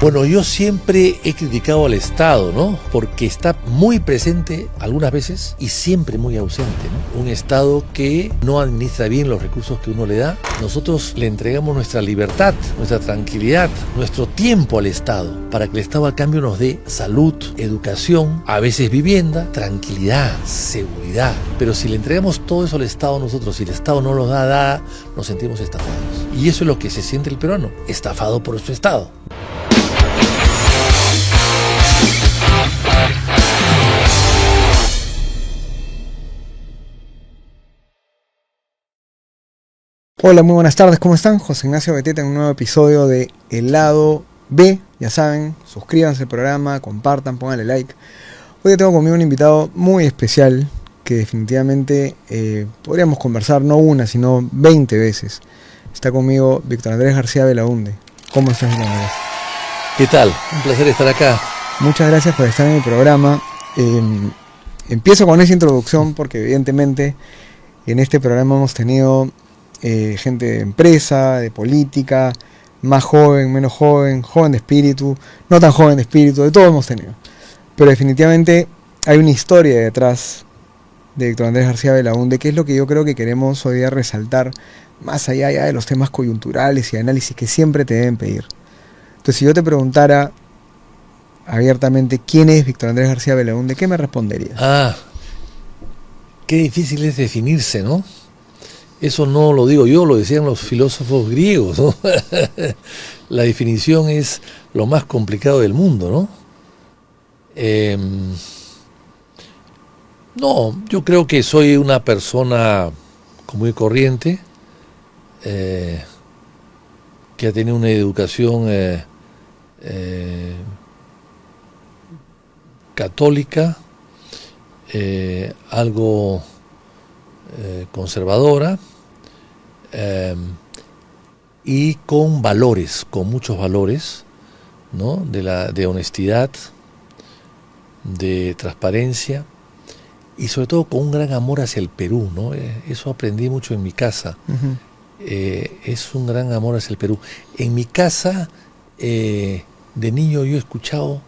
Bueno, yo siempre he criticado al Estado, ¿no? Porque está muy presente algunas veces y siempre muy ausente, ¿no? Un Estado que no administra bien los recursos que uno le da. Nosotros le entregamos nuestra libertad, nuestra tranquilidad, nuestro tiempo al Estado, para que el Estado a cambio nos dé salud, educación, a veces vivienda, tranquilidad, seguridad. Pero si le entregamos todo eso al Estado nosotros, si el Estado no nos da nada, nos sentimos estafados. Y eso es lo que se siente el peruano, estafado por su Estado. Hola, muy buenas tardes, ¿cómo están? José Ignacio Beteta en un nuevo episodio de El Lado B. Ya saben, suscríbanse al programa, compartan, pónganle like. Hoy tengo conmigo un invitado muy especial que definitivamente podríamos conversar no una, sino 20 veces. Está conmigo Víctor Andrés García Belaunde. ¿Cómo estás, Víctor Andrés? ¿Qué tal? Un placer estar acá. Muchas gracias por estar en el programa. Empiezo con esa introducción porque evidentemente en este programa hemos tenido gente de empresa, de política, más joven, menos joven, joven de espíritu, no tan joven de espíritu, de todo hemos tenido. Pero definitivamente hay una historia detrás de Víctor Andrés García Belaunde, que es lo que yo creo que queremos hoy día resaltar, más allá ya de los temas coyunturales y análisis que siempre te deben pedir. Entonces, si yo te preguntara abiertamente quién es Víctor Andrés García Belaunde, ¿qué me responderías? Qué difícil es definirse, ¿no? Eso no lo digo yo, lo decían los filósofos griegos, ¿no? La definición es lo más complicado del mundo, ¿no? No, yo creo que soy una persona común y corriente, que ha tenido una educación católica, algo conservadora, y con valores, con muchos valores, ¿no? De honestidad, de transparencia y sobre todo con un gran amor hacia el Perú, ¿no? Eso aprendí mucho en mi casa. Uh-huh. Es un gran amor hacia el Perú. En mi casa, de niño, yo he escuchado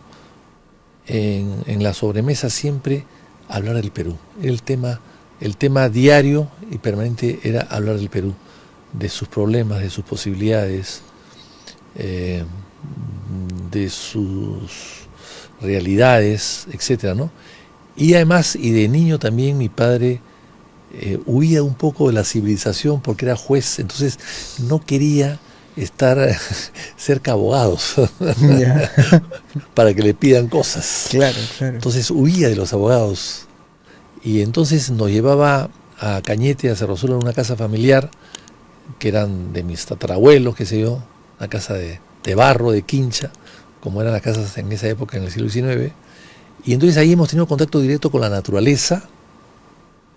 en la sobremesa siempre hablar del Perú. El tema diario y permanente era hablar del Perú, de sus problemas, de sus posibilidades, de sus realidades, etcétera, ¿no? Y además, y de niño también, mi padre huía un poco de la civilización porque era juez, entonces no quería estar cerca de abogados para que le pidan cosas. Claro. Entonces huía de los abogados y entonces nos llevaba a Cañete, a Cerro Azul, en una casa familiar que eran de mis tatarabuelos, qué sé yo, una casa de barro, de quincha, como eran las casas en esa época, en el siglo XIX. Y entonces ahí hemos tenido contacto directo con la naturaleza,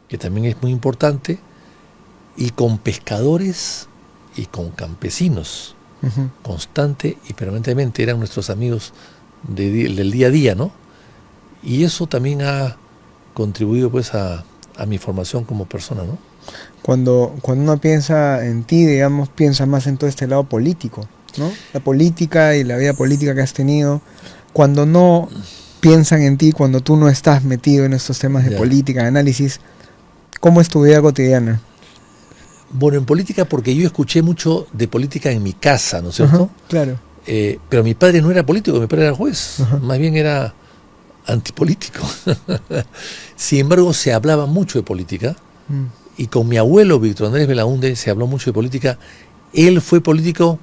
que también es muy importante, y con pescadores y con campesinos, Uh-huh. constante y permanentemente, eran nuestros amigos del día a día, ¿no? Y eso también ha contribuido pues a mi formación como persona, ¿no? Cuando uno piensa en ti, digamos, piensa más en todo este lado político, ¿no? La política y la vida política que has tenido. Cuando no piensan en ti, cuando tú no estás metido en estos temas de política, de análisis, ¿cómo es tu vida cotidiana? Bueno, en política, porque yo escuché mucho de política en mi casa, ¿no es cierto? Uh-huh, claro. Pero mi padre no era político, mi padre era juez, Uh-huh. más bien era antipolítico. Sin embargo, se hablaba mucho de política, y con mi abuelo, Víctor Andrés Belaunde, se habló mucho de política. Él fue político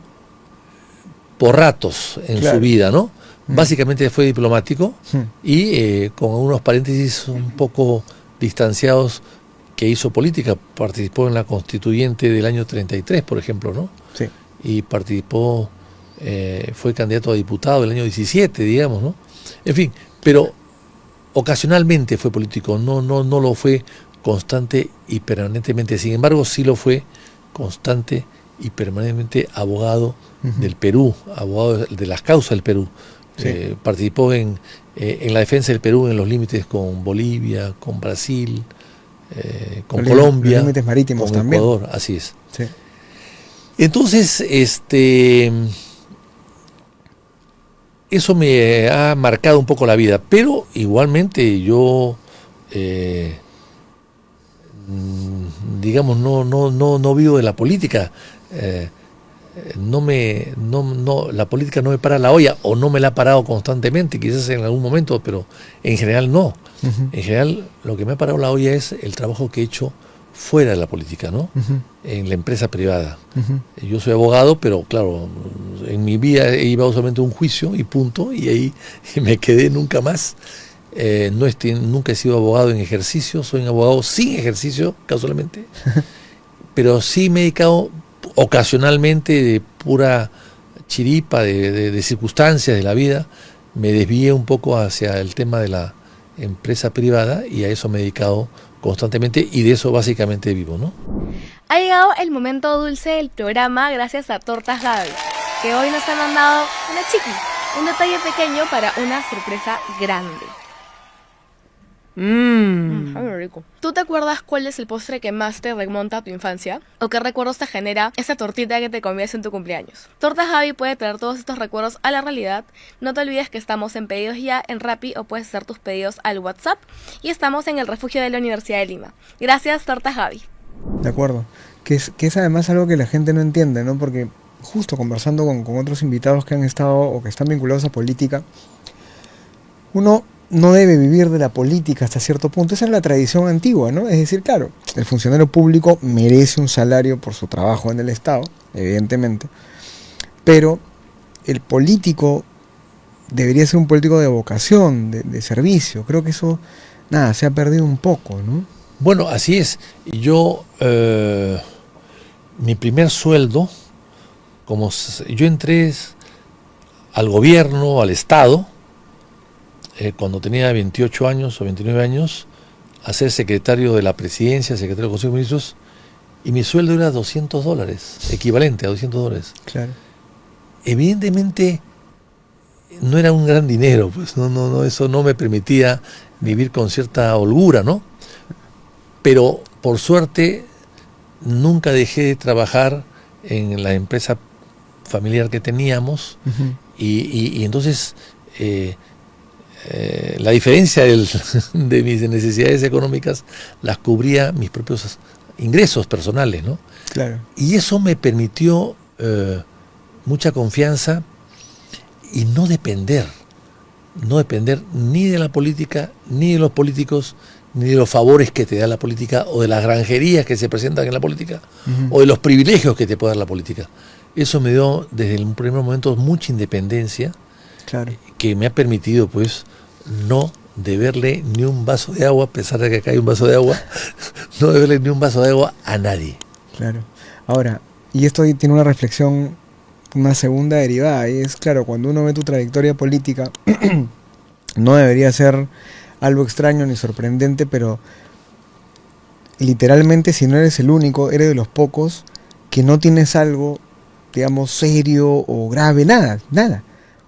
por ratos en su vida, ¿no? Básicamente fue diplomático y con unos paréntesis un poco distanciados, que hizo política. Participó en la constituyente del año 33, por ejemplo, ¿no? Sí. Y participó, fue candidato a diputado del año 17, digamos, ¿no? En fin, pero ocasionalmente fue político, no lo fue constante y permanentemente. Sin embargo, sí lo fue constante y permanentemente abogado del Perú, abogado de las causas del Perú. Sí. Participó en la defensa del Perú en los límites con Bolivia, con Brasil, con Colombia, los límites marítimos con también. Ecuador, así es. Sí. Entonces, eso me ha marcado un poco la vida, pero igualmente yo, digamos, no vivo de la política. La política no me para la olla, o no me la ha parado constantemente, quizás en algún momento, pero en general no. Uh-huh. En general lo que me ha parado la olla es el trabajo que he hecho fuera de la política, ¿no? Uh-huh. En la empresa privada. Uh-huh. Yo soy abogado, pero claro, en mi vida he llevado solamente un juicio y punto, y ahí me quedé nunca más. Nunca he sido abogado en ejercicio, soy un abogado sin ejercicio, casualmente, pero sí me he dedicado ocasionalmente, de pura chiripa, de circunstancias de la vida, me desvié un poco hacia el tema de la empresa privada, y a eso me he dedicado constantemente, y de eso básicamente vivo, ¿no? Ha llegado el momento dulce del programa gracias a Tortas Gaby, que hoy nos ha mandado una chiqui, un detalle pequeño para una sorpresa grande. Muy rico. ¿Tú te acuerdas cuál es el postre que más te remonta a tu infancia? ¿O qué recuerdos te genera esa tortita que te comías en tu cumpleaños? Tortas Gaby puede traer todos estos recuerdos a la realidad. No te olvides que estamos en Pedidos Ya en Rappi, o puedes hacer tus pedidos al WhatsApp, y estamos en el refugio de la Universidad de Lima. Gracias, Tortas Gaby. De acuerdo. Que es además algo que la gente no entiende, ¿no? Porque justo conversando con otros invitados que han estado o que están vinculados a política, uno no debe vivir de la política hasta cierto punto. Esa es la tradición antigua, ¿no? Es decir, claro, el funcionario público merece un salario por su trabajo en el Estado, evidentemente, pero el político debería ser un político de vocación, de servicio. Creo que eso, se ha perdido un poco, ¿no? Bueno, así es. Yo, mi primer sueldo, yo entré al gobierno, al Estado, cuando tenía 28 años o 29 años, a ser secretario de la presidencia, secretario del Consejo de Ministros, y mi sueldo era $200, equivalente a $200. Claro. Evidentemente no era un gran dinero, pues no, eso no me permitía vivir con cierta holgura, ¿no? Pero por suerte nunca dejé de trabajar en la empresa familiar que teníamos. Uh-huh. y entonces la diferencia de mis necesidades económicas las cubría mis propios ingresos personales, ¿no? Claro. Y eso me permitió mucha confianza y no depender ni de la política, ni de los políticos, ni de los favores que te da la política, o de las granjerías que se presentan en la política, Uh-huh. o de los privilegios que te puede dar la política. Eso me dio desde el primer momento mucha independencia, Claro. que me ha permitido pues no deberle ni un vaso de agua, a pesar de que acá hay un vaso de agua, no deberle ni un vaso de agua a nadie. Claro. Ahora, y esto tiene una reflexión, una segunda derivada, y es, claro, cuando uno ve tu trayectoria política, no debería ser algo extraño ni sorprendente, pero literalmente, si no eres el único, eres de los pocos que no tienes algo, digamos, serio o grave, nada.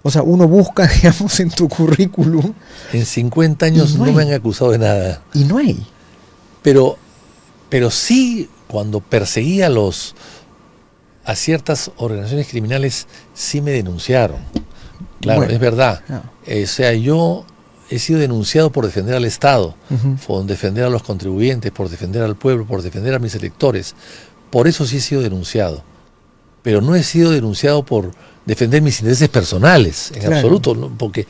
O sea, uno busca, digamos, en tu currículum. En 50 años no me han acusado de nada. Y no hay. Pero sí, cuando perseguía a ciertas organizaciones criminales, sí me denunciaron. Claro, Bueno, es verdad. no. O sea, yo he sido denunciado por defender al Estado, Uh-huh. por defender a los contribuyentes, por defender al pueblo, por defender a mis electores. Por eso sí he sido denunciado. Pero no he sido denunciado por defender mis intereses personales, en Claro. absoluto, ¿no? Porque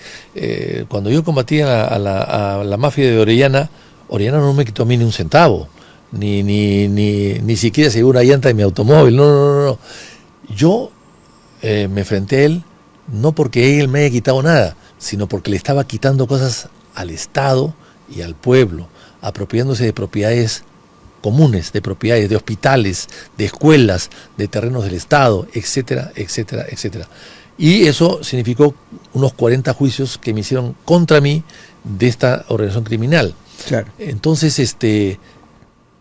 cuando yo combatía a la mafia de Orellana no me quitó a mí ni un centavo, ni siquiera se llevó una llanta de mi automóvil, no. Yo me enfrenté a él no porque él me haya quitado nada, sino porque le estaba quitando cosas al Estado y al pueblo, apropiándose de propiedades comunes, de propiedades, de hospitales, de escuelas, de terrenos del Estado, etcétera, etcétera, etcétera. Y eso significó unos 40 juicios que me hicieron contra mí de esta organización criminal. Claro. Entonces,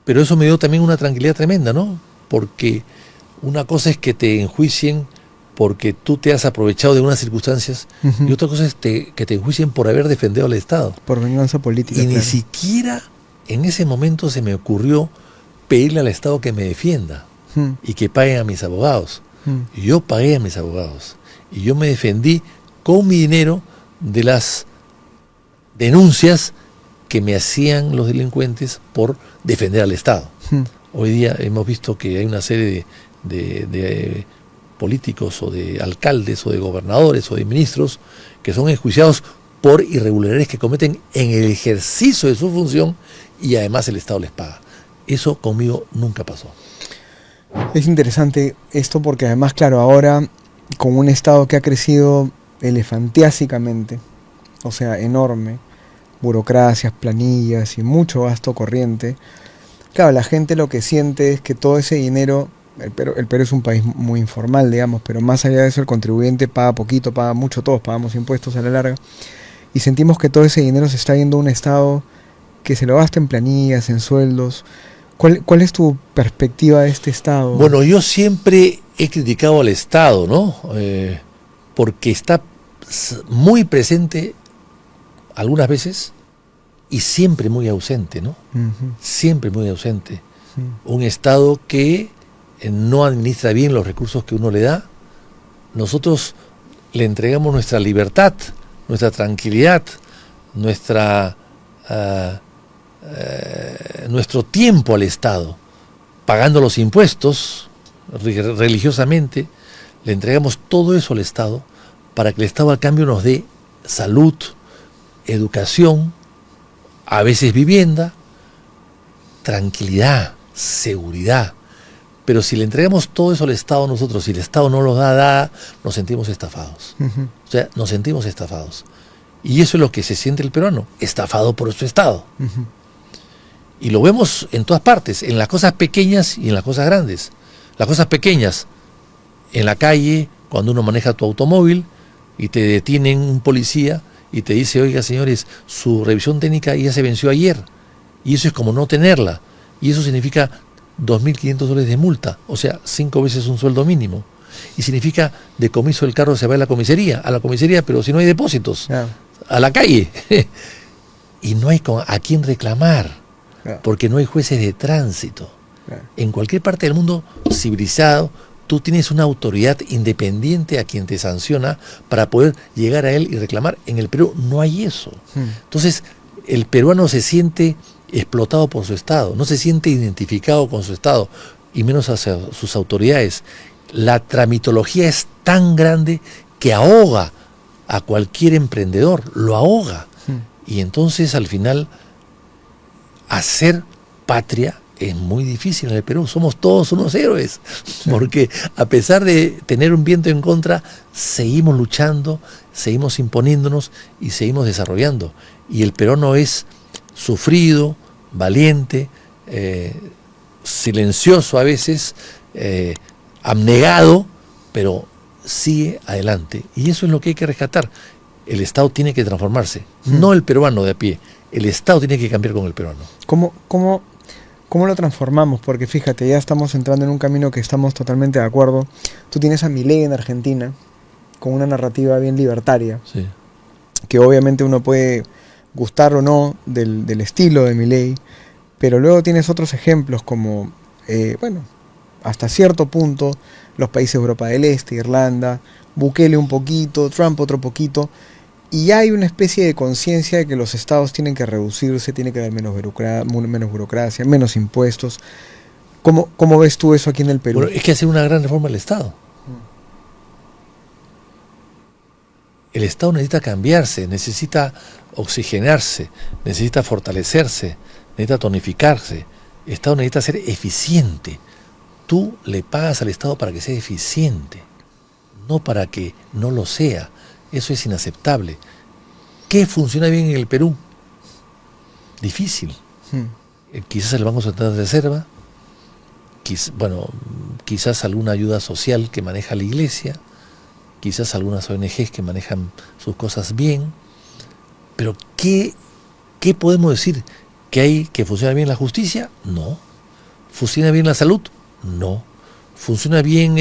pero eso me dio también una tranquilidad tremenda, ¿no? Porque una cosa es que te enjuicien porque tú te has aprovechado de unas circunstancias, Uh-huh. y otra cosa es que te enjuicien por haber defendido al Estado. Por venganza política. Y ni claro. siquiera en ese momento se me ocurrió pedirle al Estado que me defienda Uh-huh. y que paguen a mis abogados. Uh-huh. Yo pagué a mis abogados y yo me defendí con mi dinero de las denuncias que me hacían los delincuentes por defender al Estado. Hoy día hemos visto que hay una serie de políticos o de alcaldes o de gobernadores o de ministros que son enjuiciados por irregularidades que cometen en el ejercicio de su función y además el Estado les paga. Eso conmigo nunca pasó. Es interesante esto porque además, claro, ahora con un Estado que ha crecido elefantiásicamente, o sea, enorme, burocracias, planillas y mucho gasto corriente, claro, la gente lo que siente es que todo ese dinero, el Perú es un país muy informal, digamos, pero más allá de eso el contribuyente paga poquito, paga mucho, todos pagamos impuestos a la larga, y sentimos que todo ese dinero se está yendo a un Estado que se lo gasta en planillas, en sueldos. ¿Cuál es tu perspectiva de este Estado? Bueno, yo siempre he criticado al Estado, ¿no? Porque está muy presente algunas veces y siempre muy ausente, ¿no? Siempre muy ausente. Un Estado que no administra bien los recursos que uno le da. Nosotros le entregamos nuestra libertad, nuestra tranquilidad, nuestro tiempo al Estado, pagando los impuestos religiosamente, le entregamos todo eso al Estado para que el Estado al cambio nos dé salud, educación, a veces vivienda, tranquilidad, seguridad. Pero si le entregamos todo eso al Estado nosotros, si el Estado no nos da, nos sentimos estafados. O sea, nos sentimos estafados. Y eso es lo que se siente el peruano, estafado por su Estado. Y lo vemos en todas partes, en las cosas pequeñas y en las cosas grandes. Las cosas pequeñas, en la calle, cuando uno maneja tu automóvil y te detienen un policía y te dice, oiga señores, su revisión técnica ya se venció ayer. Y eso es como no tenerla. Y eso significa $2.500 de multa, o sea, 5 veces un sueldo mínimo. Y significa decomiso del carro, se va a la comisaría, pero si no hay depósitos, a la calle. Y no hay a quién reclamar, porque no hay jueces de tránsito. En cualquier parte del mundo civilizado, tú tienes una autoridad independiente a quien te sanciona para poder llegar a él y reclamar. En el Perú no hay eso. Entonces, el peruano se siente explotado por su Estado, no se siente identificado con su Estado, y menos hacia sus autoridades. La tramitología es tan grande que ahoga a cualquier emprendedor, lo ahoga. Y entonces al final hacer patria es muy difícil en el Perú. Somos todos unos héroes, porque a pesar de tener un viento en contra, seguimos luchando, seguimos imponiéndonos y seguimos desarrollando. Y el peruano es sufrido, valiente, silencioso a veces, abnegado, pero sigue adelante. Y eso es lo que hay que rescatar. El Estado tiene que transformarse, no el peruano de a pie. El Estado tiene que cambiar con el peruano. ¿Cómo lo transformamos? Porque fíjate, ya estamos entrando en un camino que estamos totalmente de acuerdo. Tú tienes a Milei en Argentina, con una narrativa bien libertaria, sí, que obviamente uno puede gustar o no del estilo de Milei, pero luego tienes otros ejemplos como, hasta cierto punto, los países de Europa del Este, Irlanda, Bukele un poquito, Trump otro poquito, y hay una especie de conciencia de que los estados tienen que reducirse, tiene que haber menos burocracia, menos impuestos. ¿Cómo ves tú eso aquí en el Perú? Bueno, es que hacer una gran reforma del Estado. El Estado necesita cambiarse, necesita oxigenarse, necesita fortalecerse, necesita tonificarse. El Estado necesita ser eficiente. Tú le pagas al Estado para que sea eficiente, no para que no lo sea. Eso es inaceptable. ¿Qué funciona bien en el Perú? Difícil. Quizás el Banco Central de Reserva, quizás alguna ayuda social que maneja la Iglesia, quizás algunas ONGs que manejan sus cosas bien, pero ¿qué podemos decir? ¿Que funciona bien la justicia? No. ¿Funciona bien la salud? No. ¿Funciona bien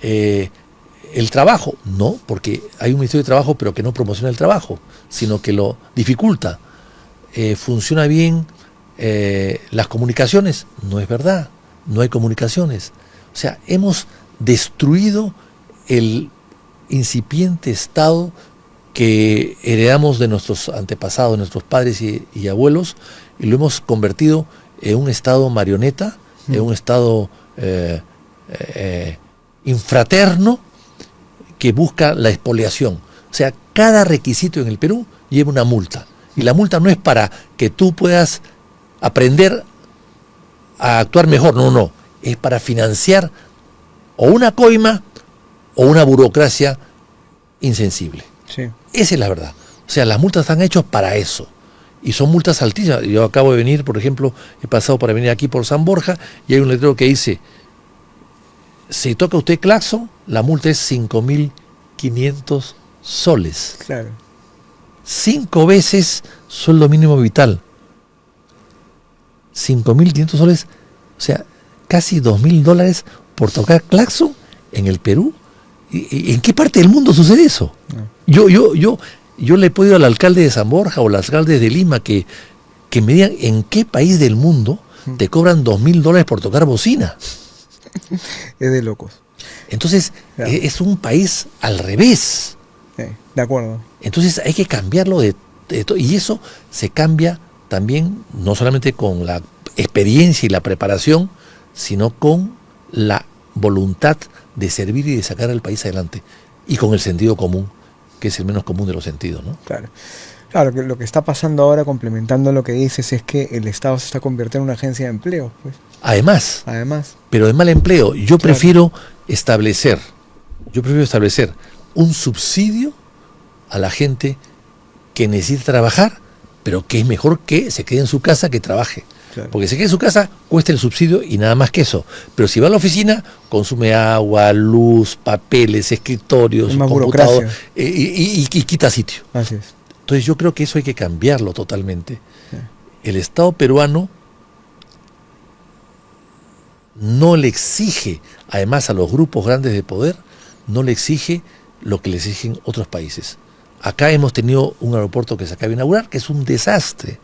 el trabajo? No, porque hay un Ministerio de Trabajo pero que no promociona el trabajo, sino que lo dificulta. ¿Funciona bien las comunicaciones? No es verdad, no hay comunicaciones. O sea, hemos destruido incipiente Estado que heredamos de nuestros antepasados, de nuestros padres y abuelos, y lo hemos convertido en un Estado marioneta, en un Estado infraterno que busca la expoliación. O sea, cada requisito en el Perú lleva una multa. Y la multa no es para que tú puedas aprender a actuar mejor, no. Es para financiar o una coima o una burocracia insensible. Sí. Esa es la verdad. O sea, las multas están hechas para eso. Y son multas altísimas. Yo acabo de venir, por ejemplo, he pasado para venir aquí por San Borja y hay un letrero que dice: si toca usted claxon, la multa es 5.500 soles. Claro. 5 veces sueldo mínimo vital. 5.500 soles, o sea, casi $2.000 por tocar claxon en el Perú. ¿Y en qué parte del mundo sucede eso? No. Yo le he pedido al alcalde de San Borja o al alcalde de Lima que me digan en qué país del mundo te cobran $2.000 por tocar bocina. Es de locos. Entonces, claro, es un país al revés. De acuerdo. Entonces hay que cambiarlo de todo. Y eso se cambia también, no solamente con la experiencia y la preparación, sino con la voluntad de servir y de sacar al país adelante. Y con el sentido común, que es el menos común de los sentidos, ¿no? Claro, que lo que está pasando ahora, complementando lo que dices, es que el Estado se está convirtiendo en una agencia de empleo, pues. Además. Pero de mal empleo, yo prefiero establecer un subsidio a la gente que necesita trabajar, pero que es mejor que se quede en su casa que trabaje. Claro. Porque se quede en su casa, cuesta el subsidio y nada más que eso. Pero si va a la oficina, consume agua, luz, papeles, escritorios, computador, y quita sitio. Así es. Entonces yo creo que eso hay que cambiarlo totalmente. Sí. El Estado peruano no le exige, además a los grupos grandes de poder, no le exige lo que le exigen otros países. Acá hemos tenido un aeropuerto que se acaba de inaugurar, que es un desastre,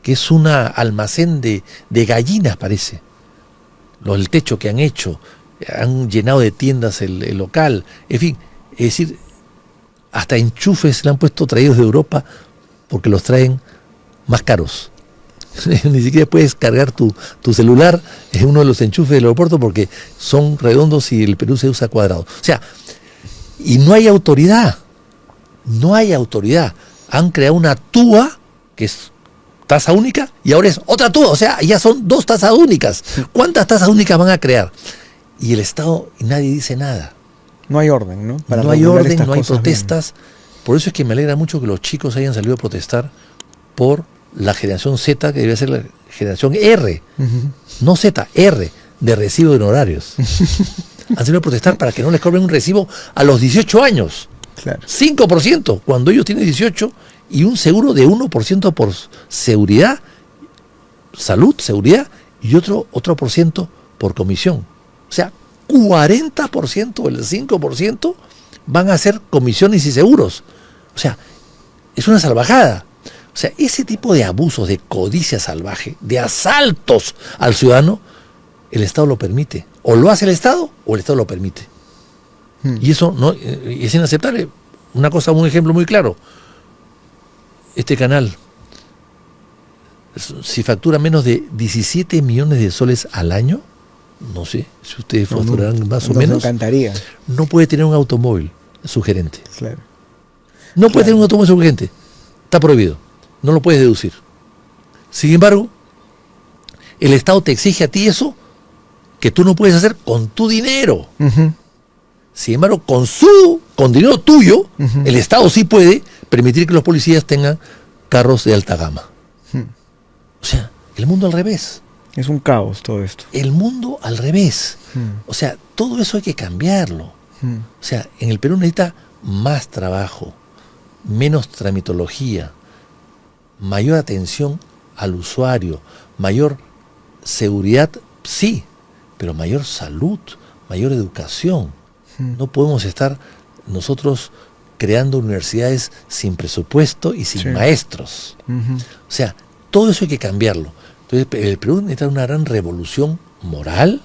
que es un almacén de gallinas, parece. El techo que han hecho, han llenado de tiendas el local, en fin, es decir, hasta enchufes le han puesto traídos de Europa porque los traen más caros. Ni siquiera puedes cargar tu celular en uno de los enchufes del aeropuerto porque son redondos y el Perú se usa cuadrado. O sea, y no hay autoridad. No hay autoridad. Han creado una TUA, que es tasa única, y ahora es otra TUA. O sea, ya son 2 tasas únicas. ¿Cuántas tasas únicas van a crear? Y el Estado, y nadie dice nada. No hay orden, ¿no? No hay orden, no hay protestas. Bien. Por eso es que me alegra mucho que los chicos hayan salido a protestar por la generación Z, que debe ser la generación R. No Z, R, de recibo de honorarios. Han salido a protestar para que no les cobren un recibo a los 18 años. Claro. 5% cuando ellos tienen 18 y un seguro de 1% por seguridad, salud, seguridad, y otro por ciento por comisión. O sea, 40% del 5% van a ser comisiones y seguros. O sea, es una salvajada. O sea, ese tipo de abusos, de codicia salvaje, de asaltos al ciudadano, el Estado lo permite. O lo hace el Estado o el Estado lo permite. Y eso no es inaceptable. Un ejemplo muy claro. Este canal, si factura menos de 17 millones de soles al año, no sé si ustedes facturarán más o menos, encantaría. No puede tener un automóvil su gerente. Claro. No puede tener un automóvil su gerente. Está prohibido. No lo puedes deducir. Sin embargo, el Estado te exige a ti eso que tú no puedes hacer con tu dinero. Sin embargo, con dinero tuyo, el Estado sí puede permitir que los policías tengan carros de alta gama. O sea, el mundo al revés. Es un caos todo esto. El mundo al revés. O sea, todo eso hay que cambiarlo. O sea, en el Perú necesita más trabajo, menos tramitología, mayor atención al usuario, mayor seguridad, sí, pero mayor salud, mayor educación. No podemos estar nosotros creando universidades sin presupuesto y sin maestros. O sea, todo eso hay que cambiarlo. Entonces, el Perú necesita una gran revolución moral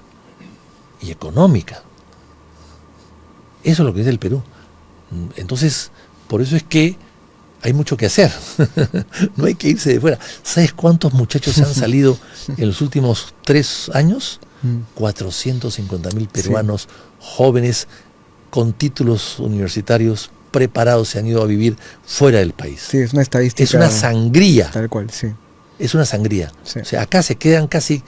y económica. Eso es lo que es el Perú. Entonces, por eso es que hay mucho que hacer. No hay que irse de fuera. ¿Sabes cuántos muchachos han salido en los últimos 3 años? 450.000 peruanos jóvenes con títulos universitarios preparados se han ido a vivir fuera del país. Sí, es una estadística. Es una sangría. Tal cual, sí. Es una sangría. Sí. O sea, acá se quedan casi,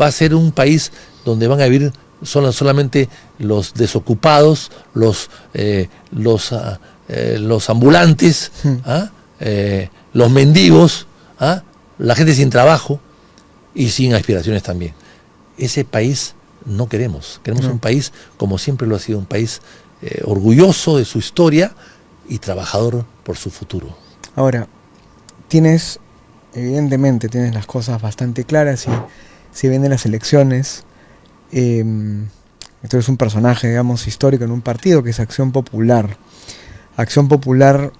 va a ser un país donde van a vivir solamente los desocupados, los ambulantes, los mendigos, la gente sin trabajo y sin aspiraciones también. Ese país no queremos. Queremos un país como siempre lo ha sido, un país orgulloso de su historia y trabajador por su futuro. Ahora, evidentemente tienes las cosas bastante claras y si vienen las elecciones, tú eres un personaje, digamos, histórico en un partido que es Acción Popular. Acción Popular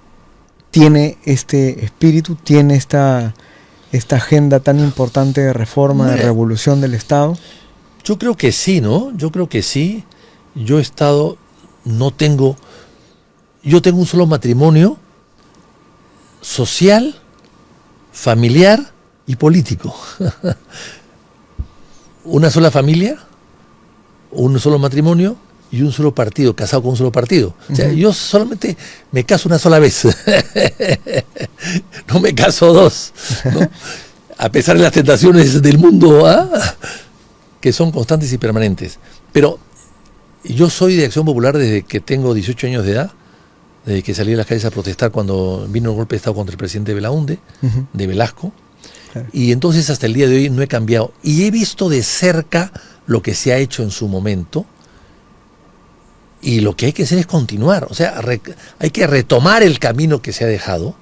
tiene este espíritu, tiene esta agenda tan importante de reforma, de revolución del Estado. Yo creo que sí, ¿no? Yo creo que sí. Yo tengo un solo matrimonio social, familiar y político. Una sola familia, un solo matrimonio y un solo partido, casado con un solo partido. O sea, yo solamente me caso una sola vez. No me caso 2, ¿no? A pesar de las tentaciones del mundo, que son constantes y permanentes. Pero yo soy de Acción Popular desde que tengo 18 años de edad, desde que salí a las calles a protestar cuando vino el golpe de Estado contra el presidente Belaúnde, de Velasco. Claro. Y entonces hasta el día de hoy no he cambiado. Y he visto de cerca lo que se ha hecho en su momento. Y lo que hay que hacer es continuar. O sea, hay que retomar el camino que se ha dejado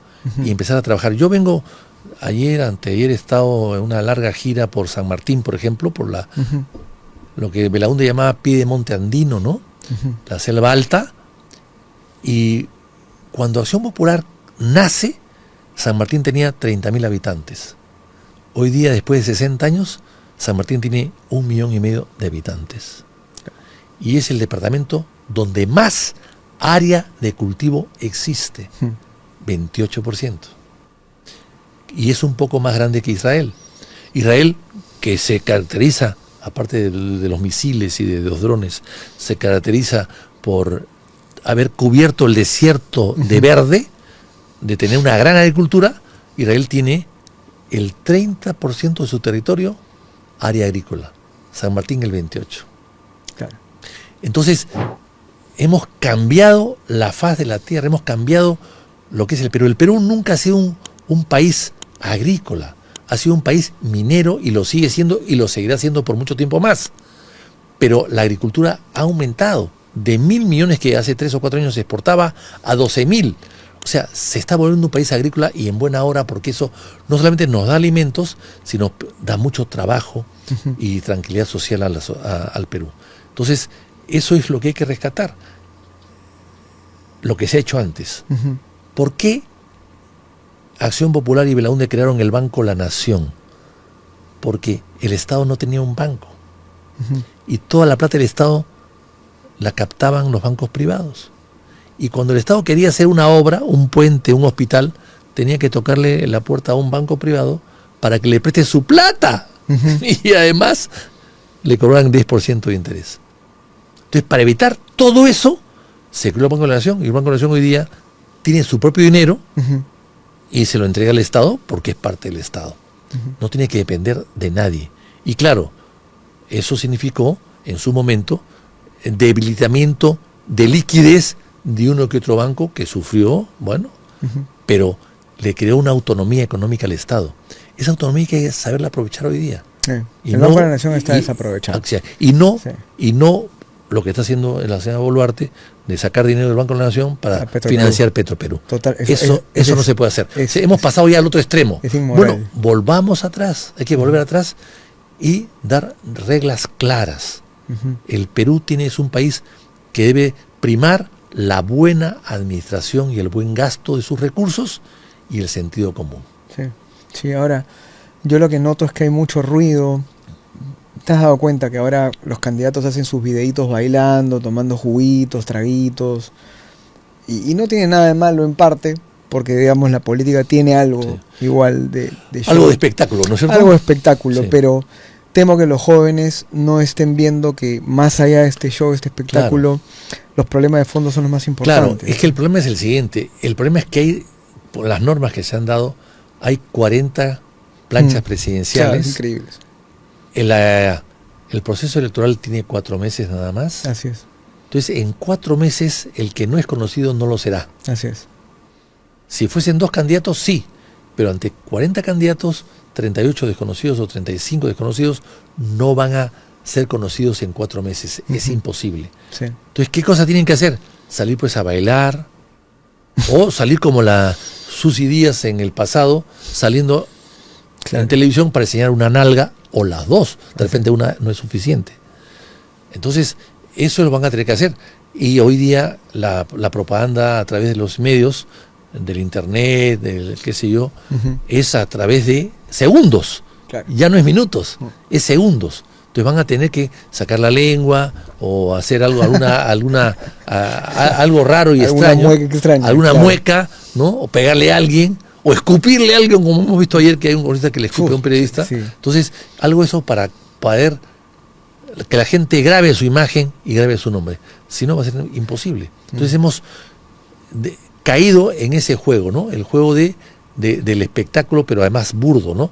y empezar a trabajar. Yo vengo, anteayer he estado en una larga gira por San Martín, por ejemplo, por lo que Belaúnde llamaba Piedemonte Andino, ¿no? La selva alta. Y cuando Acción Popular nace, San Martín tenía 30.000 habitantes. Hoy día, después de 60 años, San Martín tiene 1,5 millones de habitantes. Y es el departamento donde más área de cultivo existe, 28%. Y es un poco más grande que Israel. Israel, que se caracteriza, aparte de los misiles y de los drones, se caracteriza por haber cubierto el desierto de verde, de tener una gran agricultura. Israel tiene el 30% de su territorio área agrícola, San Martín el 28%. Claro. Entonces, hemos cambiado la faz de la tierra, hemos cambiado lo que es el Perú. El Perú nunca ha sido un país agrícola, ha sido un país minero y lo sigue siendo y lo seguirá siendo por mucho tiempo más. Pero la agricultura ha aumentado de 1.000 millones que hace 3 o 4 años se exportaba a 12.000. O sea, se está volviendo un país agrícola y en buena hora, porque eso no solamente nos da alimentos, sino da mucho trabajo y tranquilidad social al Perú. Entonces, eso es lo que hay que rescatar. Lo que se ha hecho antes. ¿Por qué Acción Popular y Belaúnde crearon el Banco La Nación? Porque el Estado no tenía un banco. Y toda la plata del Estado la captaban los bancos privados. Y cuando el Estado quería hacer una obra, un puente, un hospital, tenía que tocarle la puerta a un banco privado para que le preste su plata. Y además le cobraban 10% de interés. Entonces, para evitar todo eso, se creó el Banco de la Nación. Y el Banco de la Nación hoy día tiene su propio dinero y se lo entrega al Estado porque es parte del Estado. No tiene que depender de nadie. Y claro, eso significó en su momento debilitamiento de liquidez de uno que otro banco que sufrió, pero le creó una autonomía económica al Estado. Esa autonomía hay que saberla aprovechar hoy día. El Banco de la Nación está desaprovechado. Y no lo que está haciendo la señora Boluarte de sacar dinero del Banco de la Nación para financiar Petroperú. Total, eso no se puede hacer. Hemos pasado ya al otro extremo. Bueno, volvamos atrás. Hay que volver atrás y dar reglas claras. El Perú es un país que debe primar la buena administración y el buen gasto de sus recursos y el sentido común. Sí, ahora yo lo que noto es que hay mucho ruido. ¿Te has dado cuenta que ahora los candidatos hacen sus videitos bailando, tomando juguitos, traguitos? y no tiene nada de malo en parte, porque digamos la política tiene algo igual de show. Algo de espectáculo, ¿no es cierto? Algo de espectáculo, pero temo que los jóvenes no estén viendo que más allá de este show, este espectáculo, los problemas de fondo son los más importantes. Claro, es que el problema es el siguiente. El problema es que hay, por las normas que se han dado, hay 40 planchas presidenciales. Increíbles. El proceso electoral tiene 4 meses nada más. Así es. Entonces, en 4 meses, el que no es conocido no lo será. Así es. Si fuesen 2 candidatos, sí. Pero ante 40 candidatos, 38 desconocidos o 35 desconocidos no van a ser conocidos en 4 meses. Es imposible. Sí. Entonces, ¿qué cosas tienen que hacer? Salir pues a bailar o salir como la Susy Díaz en el pasado, saliendo en televisión para enseñar una nalga o las dos. De repente una no es suficiente. Entonces, eso lo van a tener que hacer. Y hoy día la propaganda a través de los medios, del internet, del qué sé yo, es a través de segundos. Claro. Ya no es minutos, es segundos. Entonces van a tener que sacar la lengua o hacer algo, algo raro y extraño, alguna mueca, ¿no? O pegarle a alguien, o escupirle a alguien, como hemos visto ayer que hay un cronista que le escupe a un periodista. Sí. Entonces, algo eso para poder que la gente grabe su imagen y grabe su nombre. Si no, va a ser imposible. Entonces hemos caído en ese juego, ¿no? El juego del espectáculo, pero además burdo, ¿no?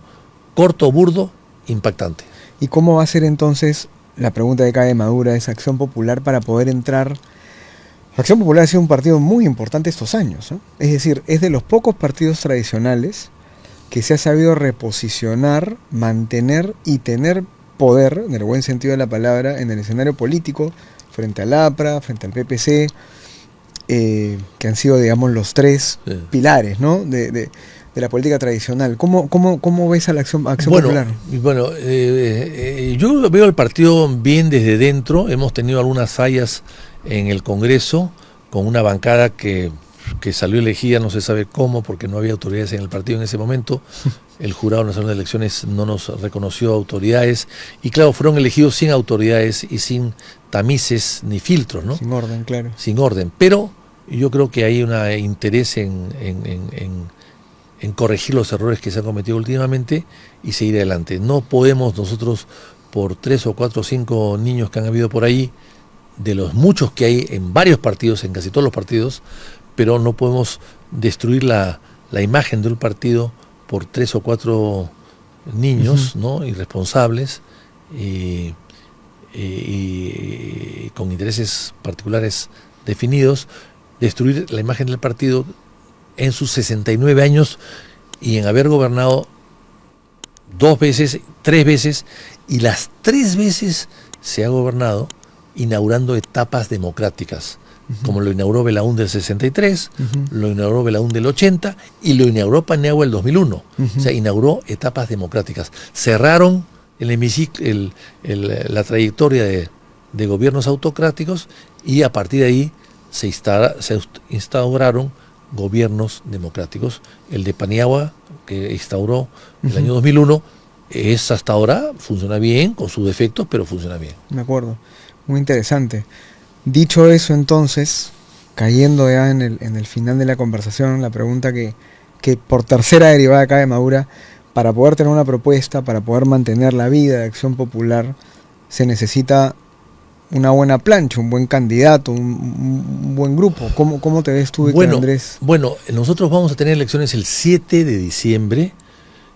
Corto, burdo, impactante. ¿Y cómo va a ser entonces, la pregunta que cae madura, esa Acción Popular para poder entrar? Acción Popular ha sido un partido muy importante estos años, ¿no? Es decir, es de los pocos partidos tradicionales que se ha sabido reposicionar, mantener y tener poder, en el buen sentido de la palabra, en el escenario político, frente al APRA, frente al PPC, que han sido, digamos, los 3 pilares, ¿no? de la política tradicional. ¿Cómo ves a la Acción Popular? Bueno, yo veo el partido bien desde dentro. Hemos tenido algunas fallas en el Congreso, con una bancada que salió elegida, no se sabe cómo, porque no había autoridades en el partido en ese momento. El Jurado Nacional de Elecciones no nos reconoció autoridades, y claro, fueron elegidos sin autoridades y sin tamices ni filtros, ¿no? Sin orden, claro. Sin orden, pero yo creo que hay un interés en corregir los errores que se han cometido últimamente y seguir adelante. No podemos nosotros, por 3 o 4 o 5 niños que han habido por ahí, de los muchos que hay en varios partidos, en casi todos los partidos, pero no podemos destruir la imagen de un partido por 3 o 4 niños, ¿no? Irresponsables y con intereses particulares definidos, destruir la imagen del partido en sus 69 años y en haber gobernado 2 veces, 3 veces, y las 3 veces se ha gobernado inaugurando etapas democráticas, como lo inauguró Belaúnde del 63, lo inauguró Belaúnde del 80 y lo inauguró Paniagua del 2001. O sea, inauguró etapas democráticas. Cerraron el hemiciclo, la trayectoria de gobiernos autocráticos, y a partir de ahí se instauraron gobiernos democráticos. El de Paniagua, que instauró el año 2001, es hasta ahora, funciona bien, con sus defectos, pero funciona bien. De acuerdo, muy interesante. Dicho eso, entonces, cayendo ya en el final de la conversación, la pregunta que por tercera derivada cae madura: para poder tener una propuesta, para poder mantener la vida de Acción Popular, se necesita una buena plancha, un buen candidato, un buen grupo. ¿Cómo te ves tú, Víctor Andrés? Bueno, nosotros vamos a tener elecciones el 7 de diciembre.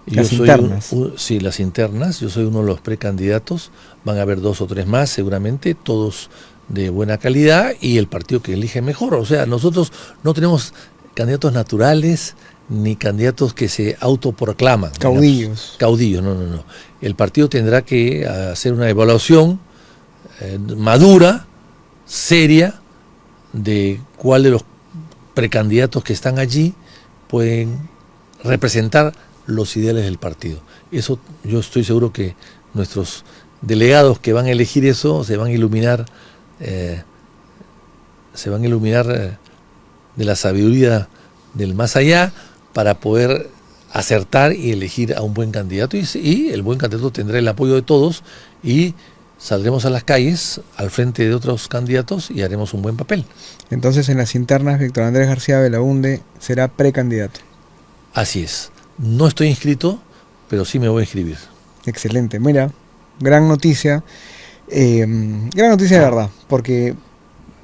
Las internas. Sí, las internas. Yo soy uno de los precandidatos. Van a haber 2 o 3 más, seguramente, todos de buena calidad, y el partido que elige mejor. O sea, nosotros no tenemos candidatos naturales ni candidatos que se autoproclaman. Caudillos. Caudillos, no. El partido tendrá que hacer una evaluación madura, seria, de cuál de los precandidatos que están allí pueden representar los ideales del partido. Eso, yo estoy seguro que nuestros delegados que van a elegir eso se van a iluminar de la sabiduría del más allá, para poder acertar y elegir a un buen candidato, y el buen candidato tendrá el apoyo de todos, y saldremos a las calles al frente de otros candidatos y haremos un buen papel. Entonces, en las internas, Víctor Andrés García Belaúnde será precandidato. Así es. No estoy inscrito, pero sí me voy a inscribir. Excelente. Mira, gran noticia. Gran noticia de verdad, porque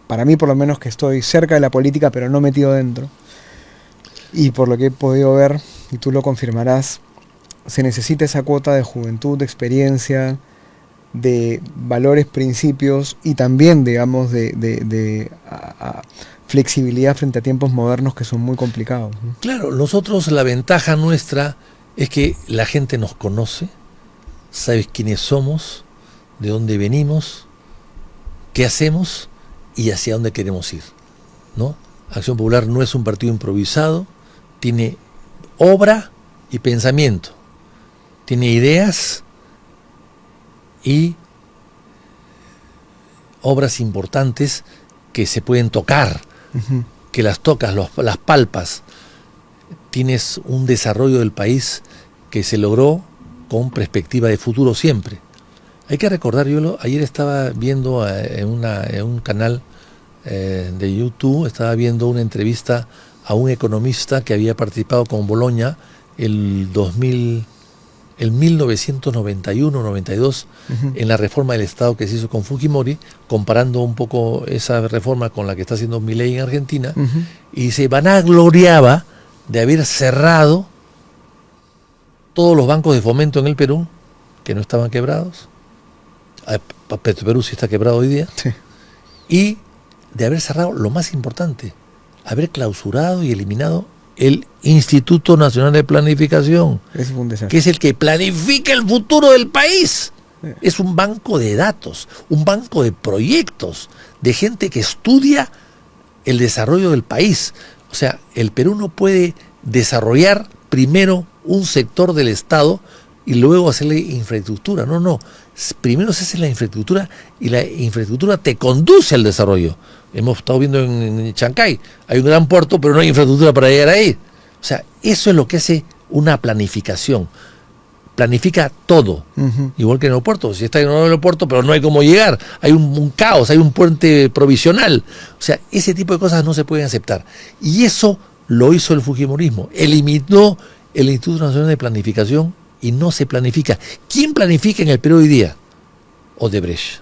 para mí, por lo menos, que estoy cerca de la política, pero no metido dentro, y por lo que he podido ver, y tú lo confirmarás, se necesita esa cuota de juventud, de experiencia, de valores, principios y también, digamos, de flexibilidad frente a tiempos modernos que son muy complicados, ¿no? Claro, nosotros, la ventaja nuestra es que la gente nos conoce, sabe quiénes somos, de dónde venimos, qué hacemos y hacia dónde queremos ir, ¿no? Acción Popular no es un partido improvisado, tiene obra y pensamiento, tiene ideas y obras importantes que se pueden tocar, que las tocas, las palpas. Tienes un desarrollo del país que se logró con perspectiva de futuro siempre. Hay que recordar, ayer estaba viendo en un canal de YouTube, estaba viendo una entrevista a un economista que había participado con Boloña el 1991-92 en la reforma del Estado que se hizo con Fujimori, comparando un poco esa reforma con la que está haciendo Milei en Argentina, y se vanagloriaba de haber cerrado todos los bancos de fomento en el Perú, que no estaban quebrados. Perú sí está quebrado hoy día. Sí. Y de haber cerrado lo más importante, haber clausurado y eliminado el Instituto Nacional de Planificación, Eso fue un desastre. que es el que planifica el futuro del país. Es un banco de datos, un banco de proyectos, de gente que estudia el desarrollo del país. O sea, el Perú no puede desarrollar primero un sector del Estado y luego hacerle infraestructura. No. Primero se hace la infraestructura y la infraestructura te conduce al desarrollo. Hemos estado viendo en Chancay, hay un gran puerto, pero no hay infraestructura para llegar ahí. O sea, eso es lo que hace una planificación. Planifica todo, igual que en el aeropuerto. Si está en el aeropuerto, pero no hay cómo llegar, hay un caos, hay un puente provisional. O sea, ese tipo de cosas no se pueden aceptar. Y eso lo hizo el fujimorismo. Eliminó el Instituto Nacional de Planificación y no se planifica. ¿Quién planifica en el Perú hoy día? Odebrecht.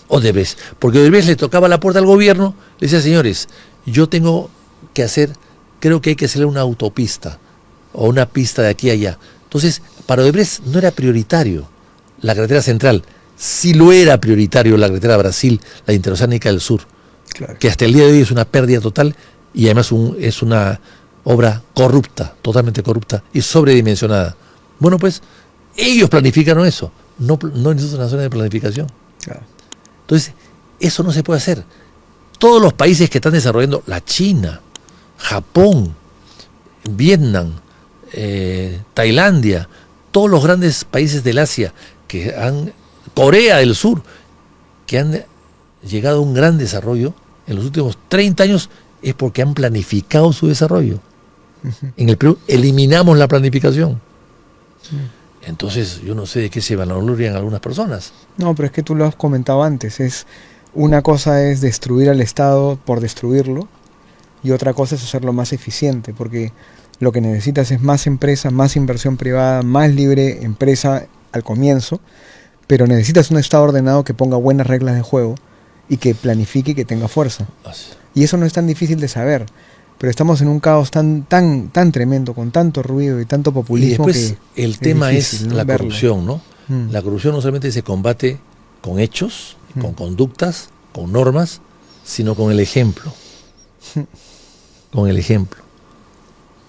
Odebrecht. Porque Odebrecht le tocaba la puerta al gobierno, le decía, señores, yo tengo que hacer, creo que hay que hacer una autopista o una pista de aquí a allá. Entonces, para Odebrecht no era prioritario la carretera central. Sí lo era prioritario la carretera Brasil, la interoceánica del sur, Claro. que hasta el día de hoy es una pérdida total y además es una obra corrupta, totalmente corrupta y sobredimensionada. Bueno, pues ellos planificaron eso, no el Instituto Nacional de Planificación. Claro. Entonces, eso no se puede hacer. Todos los países que están desarrollando, la China, Japón, Vietnam, Tailandia, todos los grandes países del Asia, Corea del Sur, que han llegado a un gran desarrollo en los últimos 30 años, es porque han planificado su desarrollo. En el Perú eliminamos la planificación. Entonces, yo no sé de qué se vanaglorian algunas personas. No, pero es que tú lo has comentado antes. Una cosa es destruir al Estado por destruirlo y otra cosa es hacerlo más eficiente, porque lo que necesitas es más empresa, más inversión privada, más libre empresa al comienzo, pero necesitas un Estado ordenado que ponga buenas reglas de juego y que planifique y que tenga fuerza. Así. Y eso no es tan difícil de saber, pero estamos en un caos tan tremendo, con tanto ruido y tanto Y populismo después que el tema difícil, es ¿no? la Verlo. corrupción, ¿no? La corrupción no solamente se combate con hechos, con conductas, con normas, sino con el ejemplo. Con el ejemplo.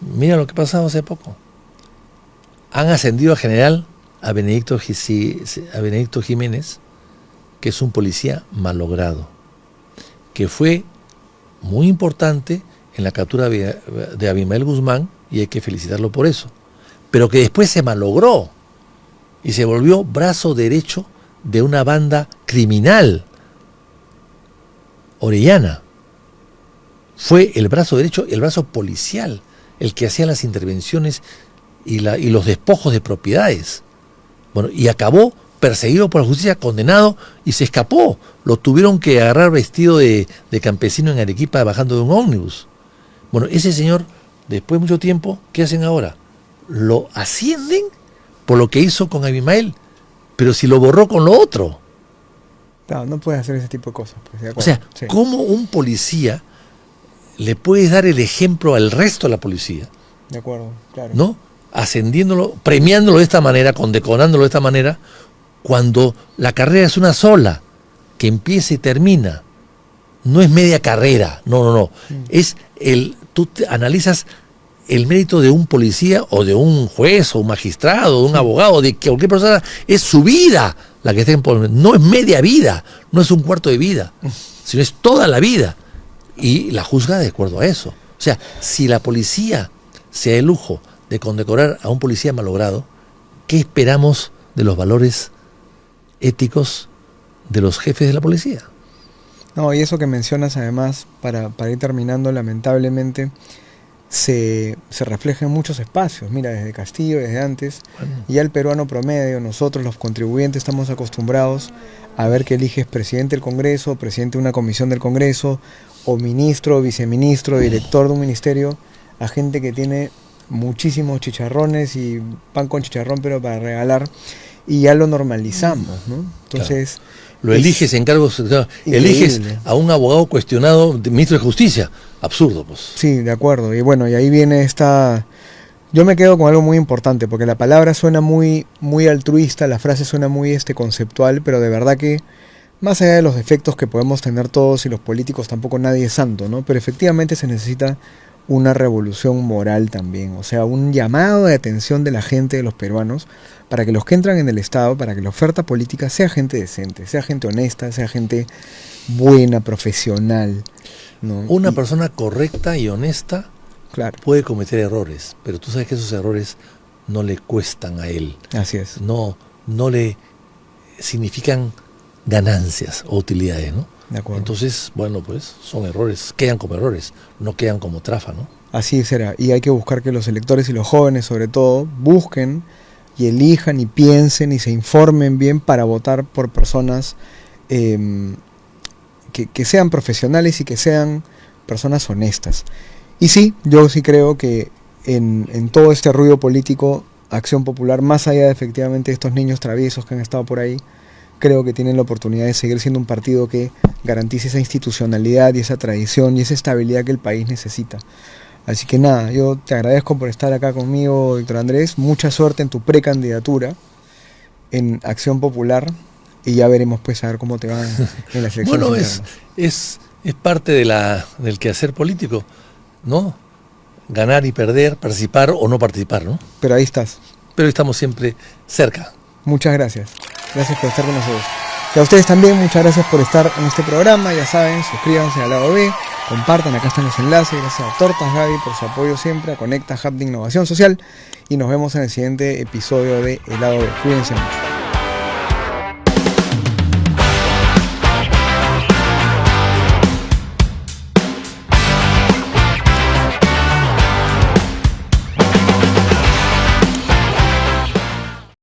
Mira lo que ha pasado hace poco. Han ascendido a general a Benedicto Jiménez, que es un policía malogrado, que fue muy importante en la captura de Abimael Guzmán, y hay que felicitarlo por eso, pero que después se malogró y se volvió brazo derecho de una banda criminal orellana. Fue el brazo derecho, el brazo policial, el que hacía las intervenciones y los despojos de propiedades. Bueno, y acabó perseguido por la justicia, condenado, y se escapó. Lo tuvieron que agarrar vestido de campesino en Arequipa bajando de un ómnibus. Bueno, ese señor, después de mucho tiempo, ¿qué hacen ahora? Lo ascienden por lo que hizo con Abimael, pero si lo borró con lo otro. Claro, no puedes hacer ese tipo de cosas. Pues, de O sea, sí. ¿cómo un policía le puedes dar el ejemplo al resto de la policía? De acuerdo, claro. ¿No? Ascendiéndolo, premiándolo de esta manera, condecorándolo de esta manera, cuando la carrera es una sola, que empieza y termina. No es media carrera, no. Es tú analizas el mérito de un policía o de un juez o un magistrado, de un abogado, de que cualquier persona, es su vida la que está en poder. No es media vida, no es un cuarto de vida, sino es toda la vida. Y la juzga de acuerdo a eso. O sea, si la policía se da el lujo de condecorar a un policía malogrado, ¿qué esperamos de los valores éticos de los jefes de la policía? No, y eso que mencionas además, para ir terminando, lamentablemente, se refleja en muchos espacios. Mira, desde Castillo, desde antes, y el peruano promedio, nosotros los contribuyentes estamos acostumbrados a ver que eliges presidente del Congreso, presidente de una comisión del Congreso, o ministro, viceministro, director de un ministerio, a gente que tiene muchísimos chicharrones y pan con chicharrón, pero para regalar, y ya lo normalizamos, ¿no? Entonces... Claro. Lo eliges en cargos, eliges a un abogado cuestionado, ministro de Justicia. Absurdo, pues. Sí, de acuerdo. Y bueno, y ahí viene esta... Yo me quedo con algo muy importante, porque la palabra suena muy, muy altruista, la frase suena muy conceptual, pero de verdad que, más allá de los defectos que podemos tener todos y los políticos, tampoco nadie es santo, ¿no? Pero efectivamente se necesita una revolución moral también, o sea, un llamado de atención de la gente, de los peruanos, para que los que entran en el Estado, para que la oferta política sea gente decente, sea gente honesta, sea gente buena, profesional, ¿no? Una persona correcta y honesta, claro, puede cometer errores, pero tú sabes que esos errores no le cuestan a él. Así es. No le significan ganancias o utilidades, ¿no? De acuerdo. Entonces, bueno, pues son errores, quedan como errores, no quedan como trafa, ¿no? Así será, y hay que buscar que los electores y los jóvenes, sobre todo, busquen y elijan y piensen y se informen bien para votar por personas que sean profesionales y que sean personas honestas. Y sí, yo sí creo que en todo este ruido político, Acción Popular, más allá de efectivamente estos niños traviesos que han estado por ahí, creo que tienen la oportunidad de seguir siendo un partido que garantice esa institucionalidad y esa tradición y esa estabilidad que el país necesita. Así que nada, yo te agradezco por estar acá conmigo, Víctor Andrés. Mucha suerte en tu precandidatura en Acción Popular y ya veremos pues a ver cómo te van en las elecciones. Bueno, internas. es parte del quehacer político, ¿no? Ganar y perder, participar o no participar, ¿no? Pero ahí estás. Pero estamos siempre cerca. Muchas gracias. Gracias por estar con nosotros. Y a ustedes también, muchas gracias por estar en este programa. Ya saben, suscríbanse al lado B, compartan, acá están los enlaces. Gracias a Tortas Gaby por su apoyo siempre, a Conecta Hub de Innovación Social. Y nos vemos en el siguiente episodio de El Lado B. Cuídense mucho.